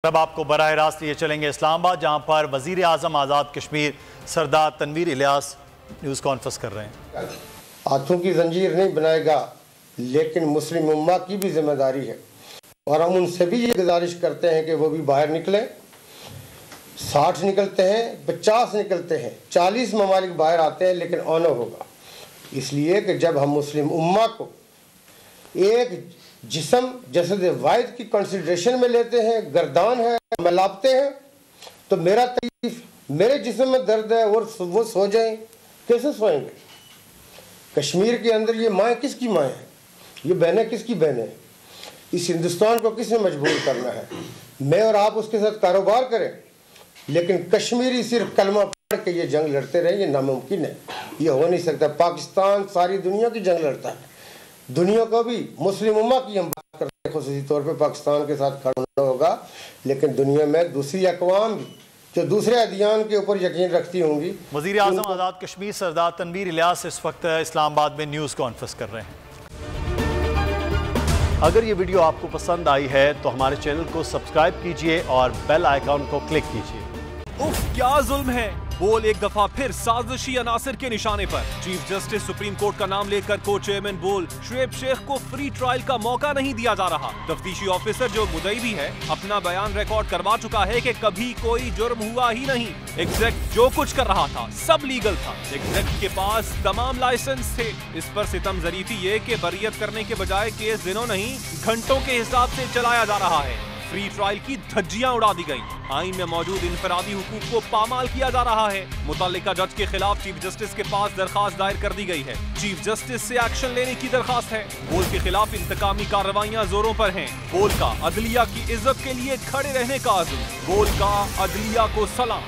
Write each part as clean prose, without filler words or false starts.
अब आपको बराह रास्त लिए चलेंगे इस्लामाबाद, जहां पर वजीर आजम आज़ाद कश्मीर सरदार तनवीर इलियास न्यूज़ कॉन्फ्रेंस कर रहे हैं। हाथों की जंजीर नहीं बनाएगा, लेकिन मुस्लिम उम्मा की भी जिम्मेदारी है और हम उनसे भी ये गुजारिश करते हैं कि वो भी बाहर निकले। 60 निकलते हैं, 50 निकलते हैं, 40 ममालिक बाहर आते हैं, लेकिन ऑनर होगा। इसलिए कि जब हम मुस्लिम उम्मा को एक जिस्म जसद वाहिद की कंसिडरेशन में लेते हैं, गर्दान है, मिलापते हैं, तो मेरा तकलीफ, मेरे जिस्म में दर्द है और वो सो जाएं, कैसे सोएंगे? कश्मीर के अंदर ये माएँ किसकी माएँ हैं? ये बहनें किसकी बहनें हैं? इस हिंदुस्तान को किसने मजबूर करना है? मैं और आप उसके साथ कारोबार करें, लेकिन कश्मीरी सिर्फ कलमा पढ़ के ये जंग लड़ते रहे, ये नामुमकिन है, ये हो नहीं सकता। पाकिस्तान सारी दुनिया की जंग लड़ता है, दुनिया को भी मुस्लिम उम्मा की हम बात करते हैं, खुसूसी तौर पे पाकिस्तान के साथ खड़ा होगा, लेकिन दुनिया में दूसरी अक़वाम भी जो दूसरे अदियान के ऊपर यकीन रखती होंगी। वज़ीर आज़म आज़ाद कश्मीर सरदार तनवीर इलियास इस वक्त इस्लामाबाद में न्यूज़ कॉन्फ्रेंस कर रहे हैं। अगर ये वीडियो आपको पसंद आई है तो हमारे चैनल को सब्सक्राइब कीजिए और बेल आइकॉन को क्लिक कीजिए। उफ, क्या जुल्म है! बोल एक दफा फिर साजिशी अनासिर के निशाने पर। चीफ जस्टिस सुप्रीम कोर्ट का नाम लेकर को चेयरमैन बोल शुएब शेख को फ्री ट्रायल का मौका नहीं दिया जा रहा। तफ्तीशी ऑफिसर जो मुद्दई भी है अपना बयान रिकॉर्ड करवा चुका है कि कभी कोई जुर्म हुआ ही नहीं। एग्जैक्ट जो कुछ कर रहा था सब लीगल था, एग्जैक्ट के पास तमाम लाइसेंस थे। इस पर सितम जरीफी ये कि बरियत करने के बजाय केस दिनों नहीं घंटों के हिसाब से चलाया जा रहा है। फ्री ट्रायल की धज्जियां उड़ा दी गई। आईन में मौजूद इनफरादी हुकूक को पामाल किया जा रहा है। मुतल्लिका जज के खिलाफ चीफ जस्टिस के पास दरखास्त दायर कर दी गई है। चीफ जस्टिस से एक्शन लेने की दरखास्त है। बोल के खिलाफ इंतकामी कार्रवाइयां जोरों पर हैं। बोल का अदलिया की इज्जत के लिए खड़े रहने का अज़्म। बोल का अदलिया को सलाम।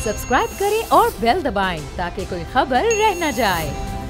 सब्सक्राइब करें और बेल दबाएं ताकि कोई खबर रह न जाए।